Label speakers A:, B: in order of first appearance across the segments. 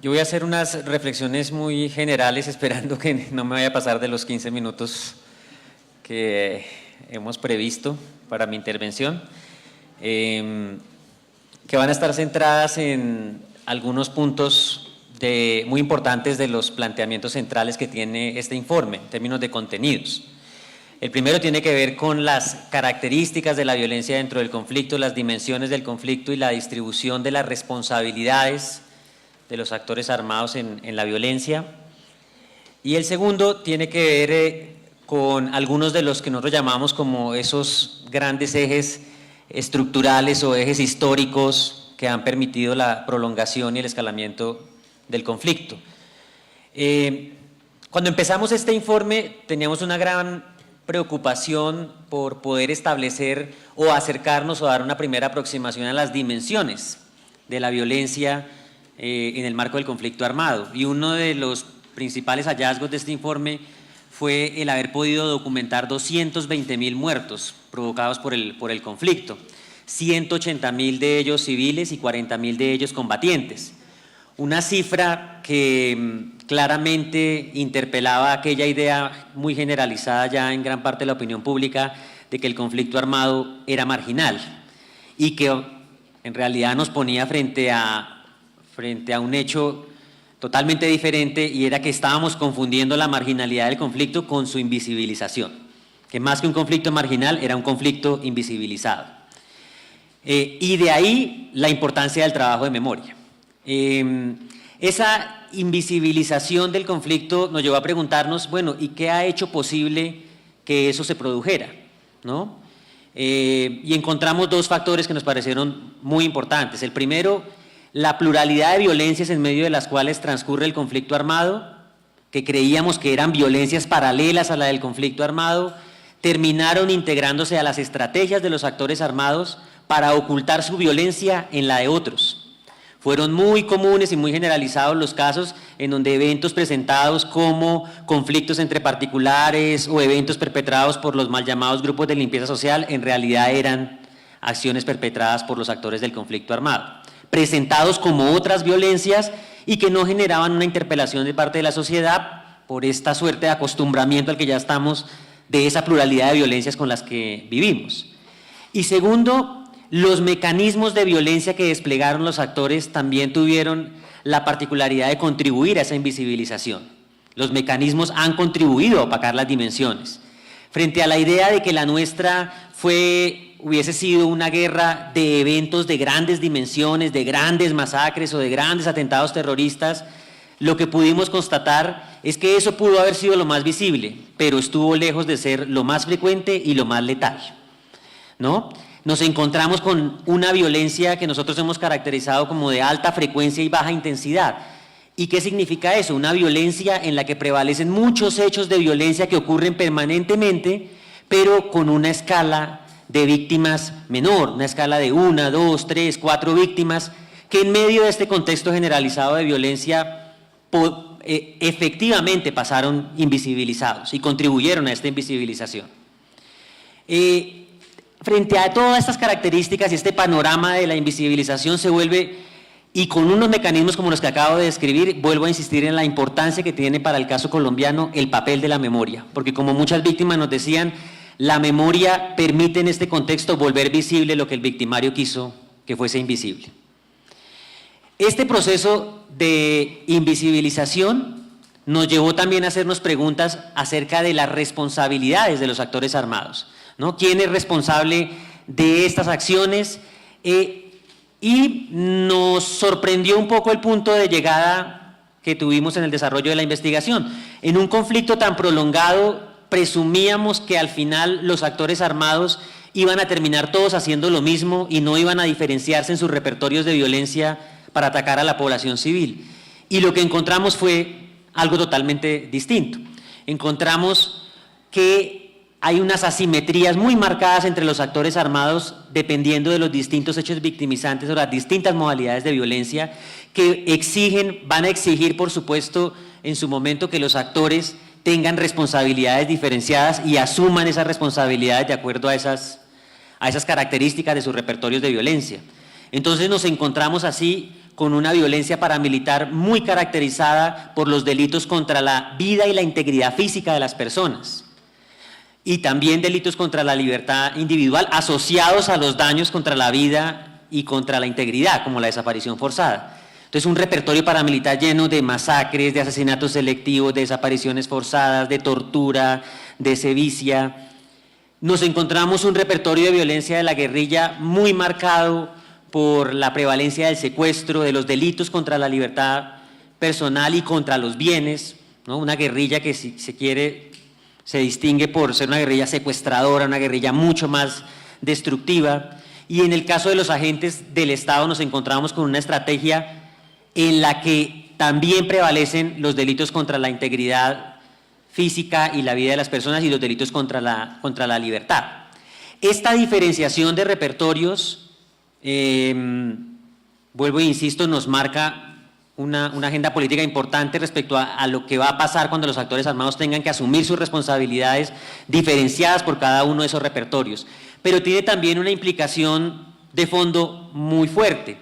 A: Yo voy a hacer unas reflexiones muy generales, esperando que no me vaya a pasar de los 15 minutos que hemos previsto para mi intervención, que van a estar centradas en algunos puntos muy importantes de los planteamientos centrales que tiene este informe en términos de contenidos. El primero tiene que ver con las características de la violencia dentro del conflicto, las dimensiones del conflicto y la distribución de las responsabilidades de los actores armados en la violencia. Y el segundo tiene que ver con algunos de los que nosotros llamamos como esos grandes ejes estructurales o ejes históricos que han permitido la prolongación y el escalamiento del conflicto. Cuando empezamos este informe teníamos una gran preocupación por poder establecer o acercarnos o dar una primera aproximación a las dimensiones de la violencia en el marco del conflicto armado. Y uno de los principales hallazgos de este informe fue el haber podido documentar 220.000 muertos provocados por el conflicto, 180.000 de ellos civiles y 40.000 de ellos combatientes. Una cifra que claramente interpelaba aquella idea muy generalizada ya en gran parte de la opinión pública de que el conflicto armado era marginal y que en realidad nos ponía frente a un hecho totalmente diferente, y era que estábamos confundiendo la marginalidad del conflicto con su invisibilización, que más que un conflicto marginal era un conflicto invisibilizado. Y de ahí la importancia del trabajo de memoria. Esa invisibilización del conflicto nos llevó a preguntarnos, bueno, ¿y qué ha hecho posible que eso se produjera? ¿No? Y encontramos dos factores que nos parecieron muy importantes. El primero, la pluralidad de violencias en medio de las cuales transcurre el conflicto armado, que creíamos que eran violencias paralelas a la del conflicto armado, terminaron integrándose a las estrategias de los actores armados para ocultar su violencia en la de otros. Fueron muy comunes y muy generalizados los casos en donde eventos presentados como conflictos entre particulares o eventos perpetrados por los mal llamados grupos de limpieza social en realidad eran acciones perpetradas por los actores del conflicto armado, presentados como otras violencias y que no generaban una interpelación de parte de la sociedad por esta suerte de acostumbramiento al que ya estamos de esa pluralidad de violencias con las que vivimos. Y segundo, los mecanismos de violencia que desplegaron los actores también tuvieron la particularidad de contribuir a esa invisibilización. Los mecanismos han contribuido a opacar las dimensiones. Frente a la idea de que la nuestra hubiese sido una guerra de eventos de grandes dimensiones, de grandes masacres o de grandes atentados terroristas, lo que pudimos constatar es que eso pudo haber sido lo más visible, pero estuvo lejos de ser lo más frecuente y lo más letal, ¿no? Nos encontramos con una violencia que nosotros hemos caracterizado como de alta frecuencia y baja intensidad. ¿Y qué significa eso? Una violencia en la que prevalecen muchos hechos de violencia que ocurren permanentemente, pero con una escala de víctimas menor, una escala de 1, 2, 3, 4 víctimas, que en medio de este contexto generalizado de violencia efectivamente pasaron invisibilizados y contribuyeron a esta invisibilización. Frente a todas estas características y este panorama de la invisibilización se vuelve, y con unos mecanismos como los que acabo de describir, vuelvo a insistir en la importancia que tiene para el caso colombiano el papel de la memoria, porque como muchas víctimas nos decían, la memoria permite en este contexto volver visible lo que el victimario quiso que fuese invisible. Este proceso de invisibilización nos llevó también a hacernos preguntas acerca de las responsabilidades de los actores armados, ¿no? ¿Quién es responsable de estas acciones? Y nos sorprendió un poco el punto de llegada que tuvimos en el desarrollo de la investigación. En un conflicto tan prolongado, presumíamos que al final los actores armados iban a terminar todos haciendo lo mismo y no iban a diferenciarse en sus repertorios de violencia para atacar a la población civil. Y lo que encontramos fue algo totalmente distinto. Encontramos que hay unas asimetrías muy marcadas entre los actores armados dependiendo de los distintos hechos victimizantes o las distintas modalidades de violencia que van a exigir, por supuesto, en su momento que los actores tengan responsabilidades diferenciadas y asuman esas responsabilidades de acuerdo a esas características de sus repertorios de violencia. Entonces nos encontramos así con una violencia paramilitar muy caracterizada por los delitos contra la vida y la integridad física de las personas, y también delitos contra la libertad individual asociados a los daños contra la vida y contra la integridad, como la desaparición forzada. Entonces, un repertorio paramilitar lleno de masacres, de asesinatos selectivos, de desapariciones forzadas, de tortura, de sevicia. Nos encontramos un repertorio de violencia de la guerrilla muy marcado por la prevalencia del secuestro, de los delitos contra la libertad personal y contra los bienes, ¿no? Una guerrilla que, si se quiere, se distingue por ser una guerrilla secuestradora, una guerrilla mucho más destructiva. Y en el caso de los agentes del Estado nos encontramos con una estrategia en la que también prevalecen los delitos contra la integridad física y la vida de las personas y los delitos contra la libertad. Esta diferenciación de repertorios, vuelvo e insisto, nos marca una agenda política importante respecto a lo que va a pasar cuando los actores armados tengan que asumir sus responsabilidades diferenciadas por cada uno de esos repertorios. Pero tiene también una implicación de fondo muy fuerte,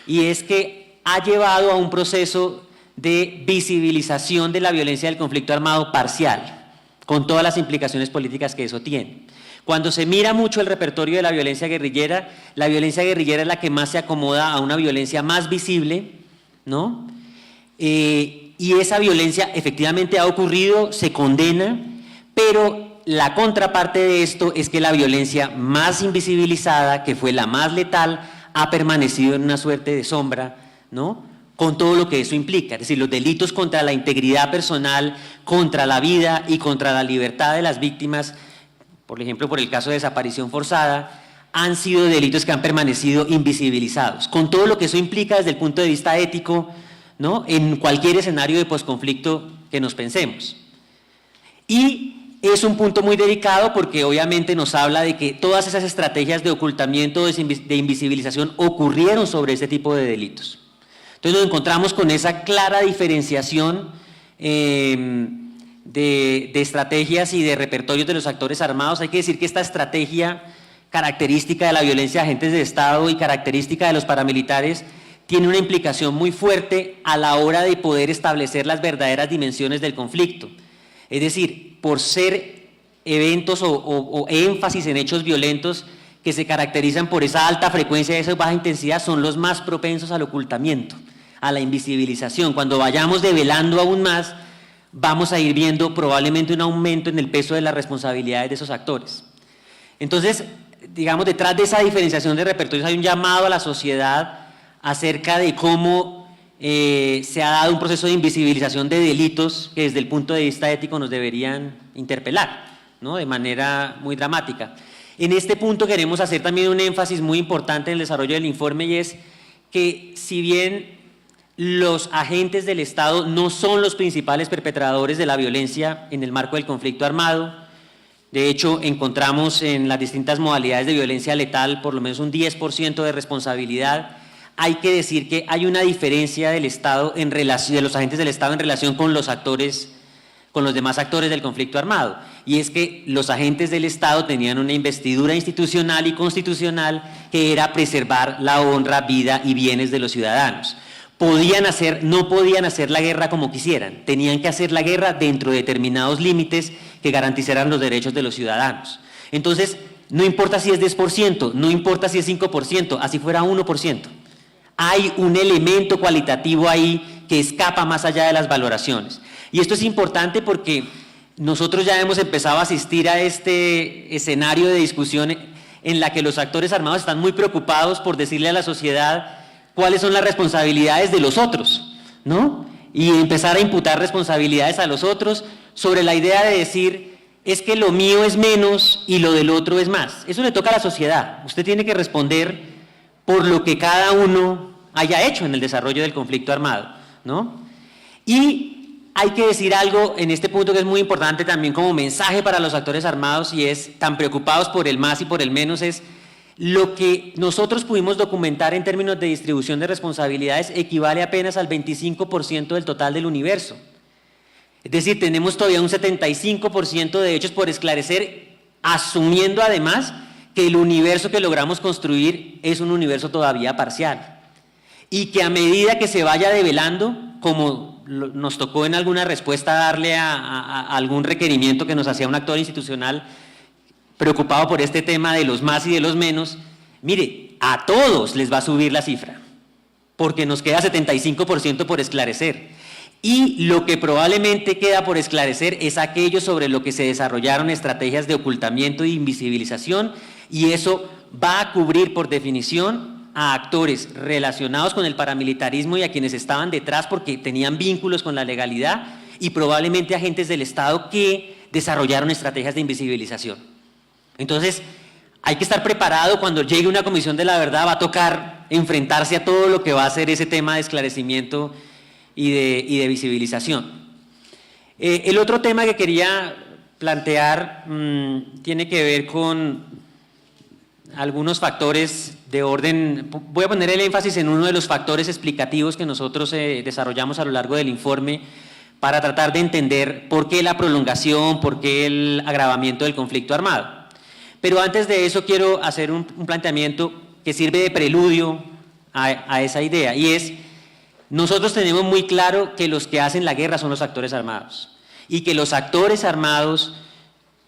A: y es que ha llevado a un proceso de visibilización de la violencia del conflicto armado parcial, con todas las implicaciones políticas que eso tiene. Cuando se mira mucho el repertorio de la violencia guerrillera es la que más se acomoda a una violencia más visible, ¿no? Y esa violencia efectivamente ha ocurrido, se condena, pero la contraparte de esto es que la violencia más invisibilizada, que fue la más letal, ha permanecido en una suerte de sombra, ¿no? Con todo lo que eso implica, es decir, los delitos contra la integridad personal, contra la vida y contra la libertad de las víctimas, por ejemplo, por el caso de desaparición forzada, han sido delitos que han permanecido invisibilizados, con todo lo que eso implica desde el punto de vista ético, ¿no? En cualquier escenario de posconflicto que nos pensemos. Y es un punto muy delicado porque obviamente nos habla de que todas esas estrategias de ocultamiento, de invisibilización ocurrieron sobre ese tipo de delitos. Entonces nos encontramos con esa clara diferenciación de estrategias y de repertorios de los actores armados. Hay que decir que esta estrategia característica de la violencia de agentes de Estado y característica de los paramilitares tiene una implicación muy fuerte a la hora de poder establecer las verdaderas dimensiones del conflicto. Es decir, por ser eventos o énfasis en hechos violentos que se caracterizan por esa alta frecuencia y esa baja intensidad, son los más propensos al ocultamiento, a la invisibilización. Cuando vayamos develando aún más, vamos a ir viendo probablemente un aumento en el peso de las responsabilidades de esos actores. Entonces, digamos, detrás de esa diferenciación de repertorios hay un llamado a la sociedad acerca de cómo se ha dado un proceso de invisibilización de delitos que desde el punto de vista ético nos deberían interpelar, ¿no? De manera muy dramática. En este punto queremos hacer también un énfasis muy importante en el desarrollo del informe, y es que si bien los agentes del Estado no son los principales perpetradores de la violencia en el marco del conflicto armado, de hecho encontramos en las distintas modalidades de violencia letal por lo menos un 10% de responsabilidad, hay que decir que hay una diferencia del Estado de los agentes del Estado en relación con los actores, con los demás actores del conflicto armado, y es que los agentes del Estado tenían una investidura institucional y constitucional que era preservar la honra, vida y bienes de los ciudadanos. No podían hacer la guerra como quisieran, tenían que hacer la guerra dentro de determinados límites que garantizaran los derechos de los ciudadanos. Entonces, no importa si es 10%, no importa si es 5%, así fuera 1%. Hay un elemento cualitativo ahí que escapa más allá de las valoraciones. Y esto es importante porque nosotros ya hemos empezado a asistir a este escenario de discusión en la que los actores armados están muy preocupados por decirle a la sociedad cuáles son las responsabilidades de los otros, ¿no? Y empezar a imputar responsabilidades a los otros sobre la idea de decir, es que lo mío es menos y lo del otro es más. Eso le toca a la sociedad. Usted tiene que responder por lo que cada uno haya hecho en el desarrollo del conflicto armado, ¿no? Y hay que decir algo en este punto que es muy importante también como mensaje para los actores armados, y es, tan preocupados por el más y por el menos, es lo que nosotros pudimos documentar en términos de distribución de responsabilidades equivale apenas al 25% del total del universo. Es decir, tenemos todavía un 75% de hechos por esclarecer, asumiendo además que el universo que logramos construir es un universo todavía parcial. y que a medida que se vaya develando, como nos tocó en alguna respuesta darle a algún requerimiento que nos hacía un actor institucional preocupado por este tema de los más y de los menos, mire, a todos les va a subir la cifra, porque nos queda 75% por esclarecer. Y lo que probablemente queda por esclarecer es aquello sobre lo que se desarrollaron estrategias de ocultamiento e invisibilización, y eso va a cubrir por definición a actores relacionados con el paramilitarismo y a quienes estaban detrás porque tenían vínculos con la legalidad, y probablemente agentes del Estado que desarrollaron estrategias de invisibilización. Entonces, hay que estar preparado cuando llegue una comisión de la verdad, va a tocar enfrentarse a todo lo que va a ser ese tema de esclarecimiento y de visibilización. El otro tema que quería plantear tiene que ver con algunos factores de orden. Voy a poner el énfasis en uno de los factores explicativos que nosotros desarrollamos a lo largo del informe para tratar de entender por qué la prolongación, por qué el agravamiento del conflicto armado. Pero antes de eso quiero hacer un planteamiento que sirve de preludio a esa idea, y es: nosotros tenemos muy claro que los que hacen la guerra son los actores armados, y que los actores armados,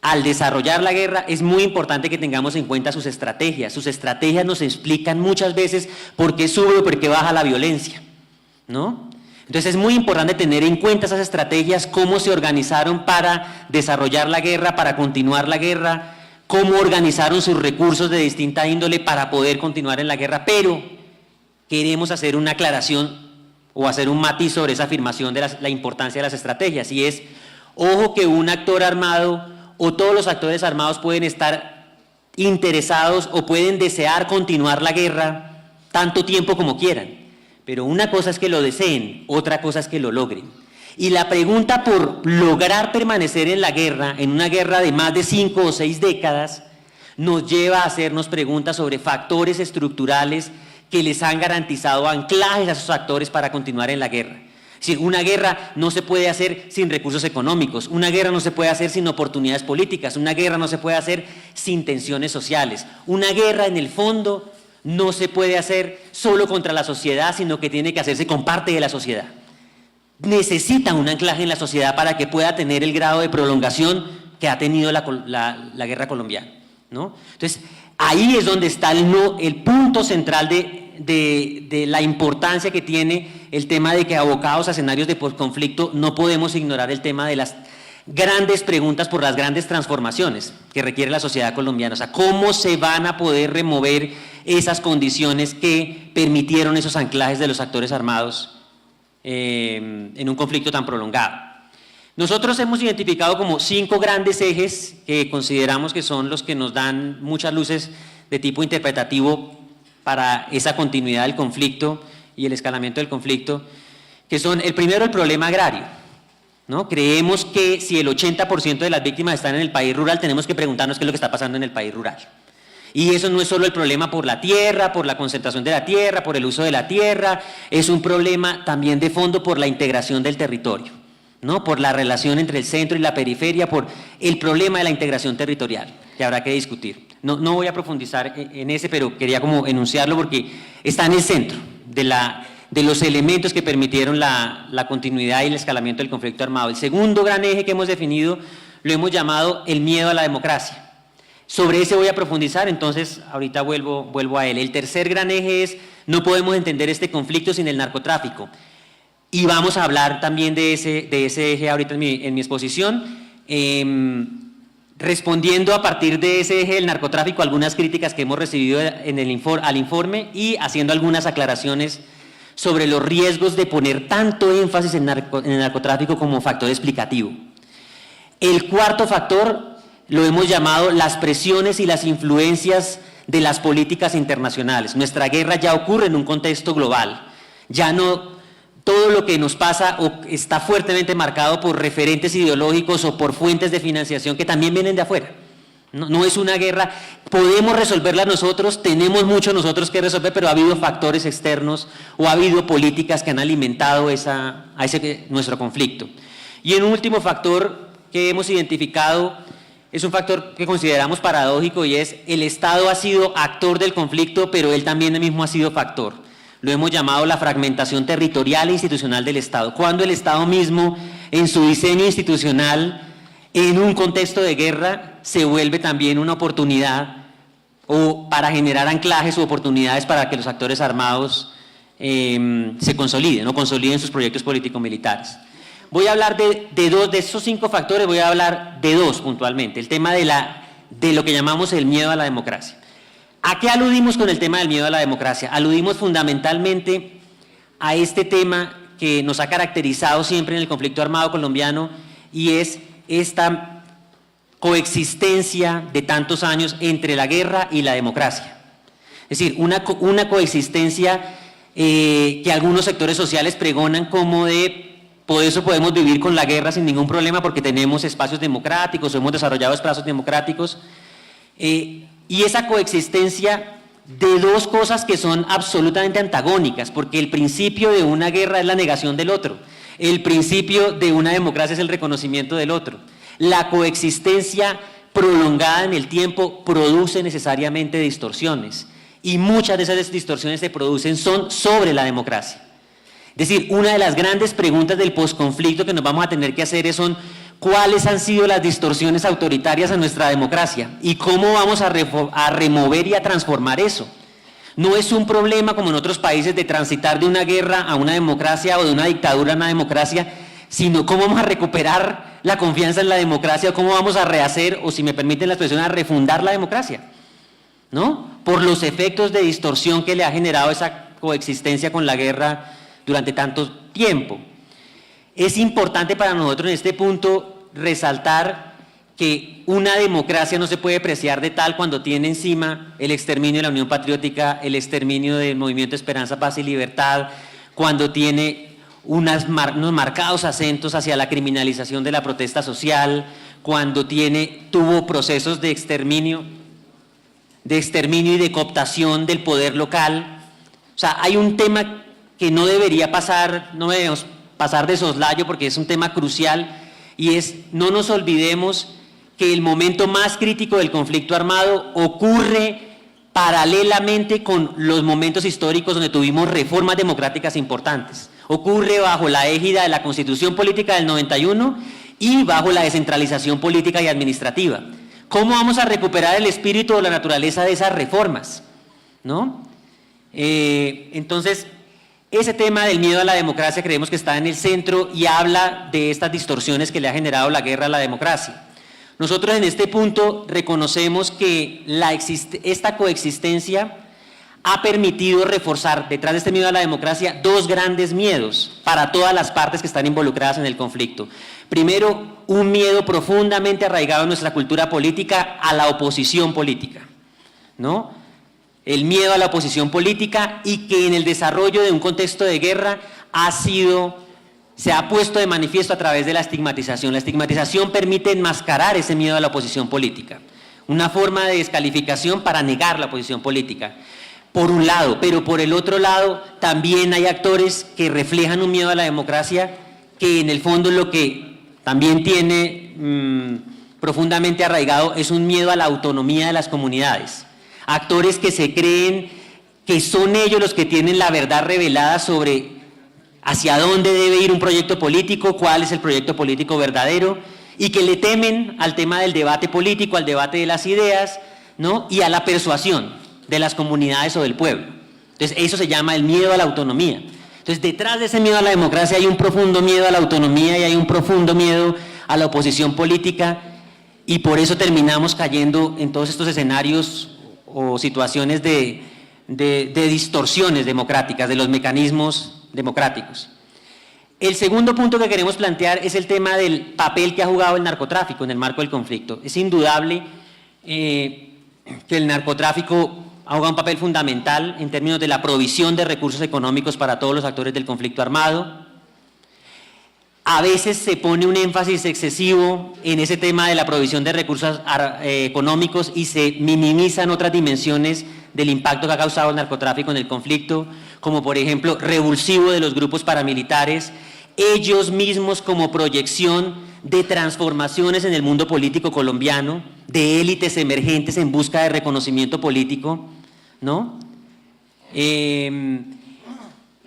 A: al desarrollar la guerra, es muy importante que tengamos en cuenta sus estrategias. Sus estrategias nos explican muchas veces por qué sube o por qué baja la violencia, ¿no? Entonces es muy importante tener en cuenta esas estrategias, cómo se organizaron para desarrollar la guerra, para continuar la guerra, cómo organizaron sus recursos de distinta índole para poder continuar en la guerra. Pero queremos hacer una aclaración o hacer un matiz sobre esa afirmación de la importancia de las estrategias, y es: ojo que un actor armado o todos los actores armados pueden estar interesados o pueden desear continuar la guerra tanto tiempo como quieran, pero una cosa es que lo deseen, otra cosa es que lo logren. Y la pregunta por lograr permanecer en la guerra, en una guerra de más de 5 o 6 décadas, nos lleva a hacernos preguntas sobre factores estructurales que les han garantizado anclajes a esos actores para continuar en la guerra. Si una guerra no se puede hacer sin recursos económicos, una guerra no se puede hacer sin oportunidades políticas, una guerra no se puede hacer sin tensiones sociales, una guerra en el fondo no se puede hacer solo contra la sociedad, sino que tiene que hacerse con parte de la sociedad. Necesita un anclaje en la sociedad para que pueda tener el grado de prolongación que ha tenido la guerra colombiana, ¿no? Entonces, ahí es donde está el punto central de la importancia que tiene el tema de que, abocados a escenarios de posconflicto, no podemos ignorar el tema de las grandes preguntas por las grandes transformaciones que requiere la sociedad colombiana. O sea, cómo se van a poder remover esas condiciones que permitieron esos anclajes de los actores armados en un conflicto tan prolongado. Nosotros hemos identificado como 5 grandes ejes que consideramos que son los que nos dan muchas luces de tipo interpretativo para esa continuidad del conflicto y el escalamiento del conflicto, que son: el primero, el problema agrario, ¿no? Creemos que si el 80% de las víctimas están en el país rural, tenemos que preguntarnos qué es lo que está pasando en el país rural. Y eso no es solo el problema por la tierra, por la concentración de la tierra, por el uso de la tierra, es un problema también de fondo por la integración del territorio, ¿no? Por la relación entre el centro y la periferia, por el problema de la integración territorial, que habrá que discutir. No voy a profundizar en ese, pero quería como enunciarlo porque está en el centro de los elementos que permitieron la continuidad y el escalamiento del conflicto armado. El segundo gran eje que hemos definido lo hemos llamado el miedo a la democracia. Sobre ese voy a profundizar, entonces ahorita vuelvo a él. El tercer gran eje es: no podemos entender este conflicto sin el narcotráfico. Y vamos a hablar también de ese eje ahorita en mi exposición, respondiendo a partir de ese eje del narcotráfico algunas críticas que hemos recibido al informe, y haciendo algunas aclaraciones sobre los riesgos de poner tanto énfasis en el narcotráfico como factor explicativo. El cuarto factor lo hemos llamado las presiones y las influencias de las políticas internacionales. Nuestra guerra ya ocurre en un contexto global, ya no todo lo que nos pasa está fuertemente marcado por referentes ideológicos o por fuentes de financiación que también vienen de afuera. No es una guerra, podemos resolverla nosotros, tenemos mucho nosotros que resolver, pero ha habido factores externos o ha habido políticas que han alimentado nuestro conflicto. Y un último factor que hemos identificado es un factor que consideramos paradójico, y es: el Estado ha sido actor del conflicto, pero él también mismo ha sido factor. Lo hemos llamado la fragmentación territorial e institucional del Estado, cuando el Estado mismo, en su diseño institucional, en un contexto de guerra, se vuelve también una oportunidad o para generar anclajes u oportunidades para que los actores armados se consoliden o consoliden sus proyectos político-militares. Voy a hablar de dos de esos 5 factores, voy a hablar de 2 puntualmente. El tema de lo que llamamos el miedo a la democracia. ¿A qué aludimos con el tema del miedo a la democracia? Aludimos fundamentalmente a este tema que nos ha caracterizado siempre en el conflicto armado colombiano y es esta coexistencia de tantos años entre la guerra y la democracia. Es decir, una coexistencia que algunos sectores sociales pregonan como por eso podemos vivir con la guerra sin ningún problema porque tenemos espacios democráticos o hemos desarrollado espacios democráticos. Y esa coexistencia de 2 cosas que son absolutamente antagónicas, porque el principio de una guerra es la negación del otro, el principio de una democracia es el reconocimiento del otro. La coexistencia prolongada en el tiempo produce necesariamente distorsiones, y muchas de esas distorsiones se producen son sobre la democracia. Es decir, una de las grandes preguntas del posconflicto que nos vamos a tener que hacer son cuáles han sido las distorsiones autoritarias a nuestra democracia y cómo vamos a remover y a transformar eso. No es un problema como en otros países de transitar de una guerra a una democracia o de una dictadura a una democracia, sino cómo vamos a recuperar la confianza en la democracia o cómo vamos a rehacer, o si me permiten la expresión, a refundar la democracia, ¿no? Por los efectos de distorsión que le ha generado esa coexistencia con la guerra durante tanto tiempo. Es importante para nosotros en este punto resaltar que una democracia no se puede apreciar de tal cuando tiene encima el exterminio de la Unión Patriótica, el exterminio del Movimiento Esperanza, Paz y Libertad, cuando tiene unos marcados acentos hacia la criminalización de la protesta social, cuando tuvo procesos de exterminio y de cooptación del poder local. O sea, hay un tema que no debería pasar, no debemos pasar de soslayo porque es un tema crucial, y es, no nos olvidemos que el momento más crítico del conflicto armado ocurre paralelamente con los momentos históricos donde tuvimos reformas democráticas importantes. Ocurre bajo la égida de la Constitución Política del 91 y bajo la descentralización política y administrativa. ¿Cómo vamos a recuperar el espíritu o la naturaleza de esas reformas? ¿No? Entonces, ese tema del miedo a la democracia creemos que está en el centro y habla de estas distorsiones que le ha generado la guerra a la democracia. Nosotros en este punto reconocemos que esta coexistencia ha permitido reforzar detrás de este miedo a la democracia 2 grandes miedos para todas las partes que están involucradas en el conflicto. Primero, un miedo profundamente arraigado en nuestra cultura política a la oposición política, ¿no? El miedo a la oposición política, y que en el desarrollo de un contexto de guerra se ha puesto de manifiesto a través de la estigmatización. La estigmatización permite enmascarar ese miedo a la oposición política, una forma de descalificación para negar la oposición política, por un lado, pero por el otro lado también hay actores que reflejan un miedo a la democracia que en el fondo lo que también tiene profundamente arraigado es un miedo a la autonomía de las comunidades. Actores que se creen que son ellos los que tienen la verdad revelada sobre hacia dónde debe ir un proyecto político, cuál es el proyecto político verdadero, y que le temen al tema del debate político, al debate de las ideas, ¿no? Y a la persuasión de las comunidades o del pueblo. Entonces, eso se llama el miedo a la autonomía. Entonces, detrás de ese miedo a la democracia hay un profundo miedo a la autonomía y hay un profundo miedo a la oposición política, y por eso terminamos cayendo en todos estos escenarios o situaciones de distorsiones democráticas, de los mecanismos democráticos. El segundo punto que queremos plantear es el tema del papel que ha jugado el narcotráfico en el marco del conflicto. Es indudable que el narcotráfico ha jugado un papel fundamental en términos de la provisión de recursos económicos para todos los actores del conflicto armado. A veces se pone un énfasis excesivo en ese tema de la provisión de recursos económicos y se minimizan otras dimensiones del impacto que ha causado el narcotráfico en el conflicto, como por ejemplo revulsivo de los grupos paramilitares, ellos mismos como proyección de transformaciones en el mundo político colombiano, de élites emergentes en busca de reconocimiento político, ¿no?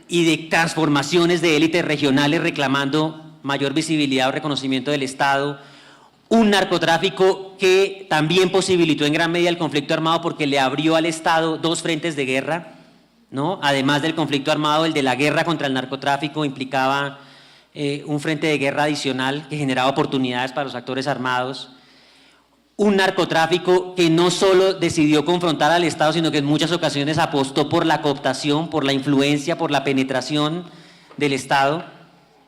A: y de transformaciones de élites regionales reclamando mayor visibilidad o reconocimiento del Estado, un narcotráfico que también posibilitó en gran medida el conflicto armado porque le abrió al Estado dos frentes de guerra, ¿no? Además del conflicto armado, el de la guerra contra el narcotráfico implicaba un frente de guerra adicional que generaba oportunidades para los actores armados, un narcotráfico que no solo decidió confrontar al Estado, sino que en muchas ocasiones apostó por la cooptación, por la influencia, por la penetración del Estado.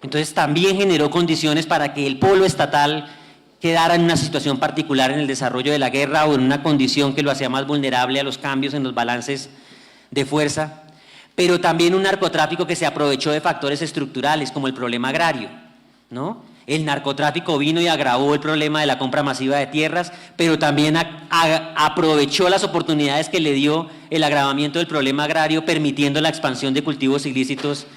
A: Entonces también generó condiciones para que el polo estatal quedara en una situación particular en el desarrollo de la guerra o en una condición que lo hacía más vulnerable a los cambios en los balances de fuerza, pero también un narcotráfico que se aprovechó de factores estructurales como el problema agrario, ¿no? El narcotráfico vino y agravó el problema de la compra masiva de tierras, pero también aprovechó las oportunidades que le dio el agravamiento del problema agrario, permitiendo la expansión de cultivos ilícitos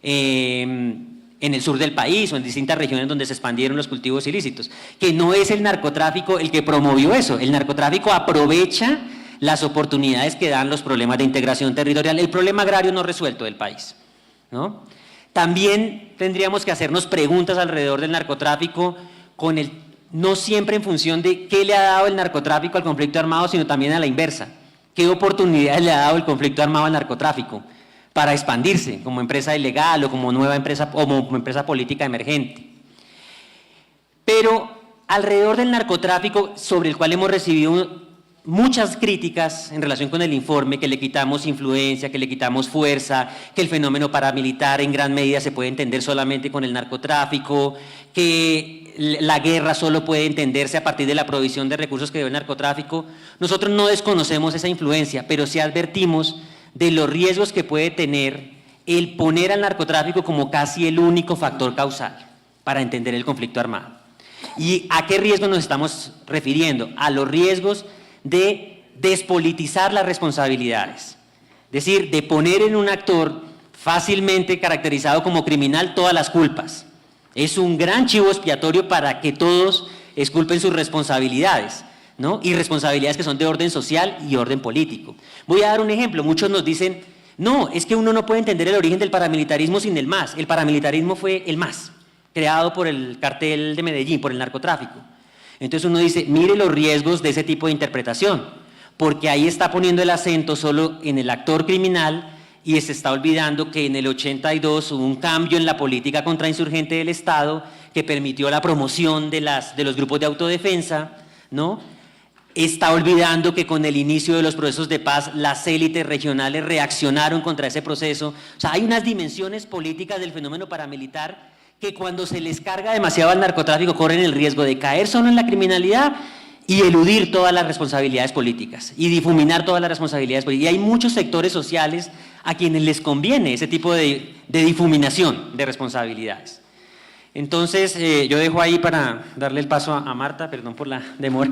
A: en el sur del país o en distintas regiones donde se expandieron los cultivos ilícitos. Que no es el narcotráfico el que promovió eso, el narcotráfico aprovecha las oportunidades que dan los problemas de integración territorial, el problema agrario no resuelto del país, ¿no? También tendríamos que hacernos preguntas alrededor del narcotráfico, no siempre en función de qué le ha dado el narcotráfico al conflicto armado, sino también a la inversa. ¿Qué oportunidades le ha dado el conflicto armado al narcotráfico para expandirse como empresa ilegal o como nueva empresa o como empresa política emergente? Pero alrededor del narcotráfico, sobre el cual hemos recibido muchas críticas en relación con el informe, que le quitamos influencia, que le quitamos fuerza, que el fenómeno paramilitar en gran medida se puede entender solamente con el narcotráfico, que la guerra solo puede entenderse a partir de la provisión de recursos que dio el narcotráfico. Nosotros no desconocemos esa influencia, pero sí advertimos de los riesgos que puede tener el poner al narcotráfico como casi el único factor causal para entender el conflicto armado. ¿Y a qué riesgos nos estamos refiriendo? A los riesgos de despolitizar las responsabilidades, es decir, de poner en un actor fácilmente caracterizado como criminal todas las culpas. Es un gran chivo expiatorio para que todos exculpen sus responsabilidades, ¿no? Y responsabilidades que son de orden social y orden político. Voy a dar un ejemplo. Muchos nos dicen, no, es que uno no puede entender el origen del paramilitarismo sin el MAS. El paramilitarismo fue el MAS, creado por el cartel de Medellín, por el narcotráfico. Entonces uno dice, mire los riesgos de ese tipo de interpretación, porque ahí está poniendo el acento solo en el actor criminal y se está olvidando que en el 82 hubo un cambio en la política contrainsurgente del Estado que permitió la promoción de los grupos de autodefensa, ¿no? Está olvidando que con el inicio de los procesos de paz las élites regionales reaccionaron contra ese proceso. O sea, hay unas dimensiones políticas del fenómeno paramilitar que cuando se les carga demasiado al narcotráfico corren el riesgo de caer solo en la criminalidad y eludir todas las responsabilidades políticas y difuminar todas las responsabilidades políticas. Y hay muchos sectores sociales a quienes les conviene ese tipo de difuminación de responsabilidades. Entonces, yo dejo ahí para darle el paso a Marta, perdón por la demora.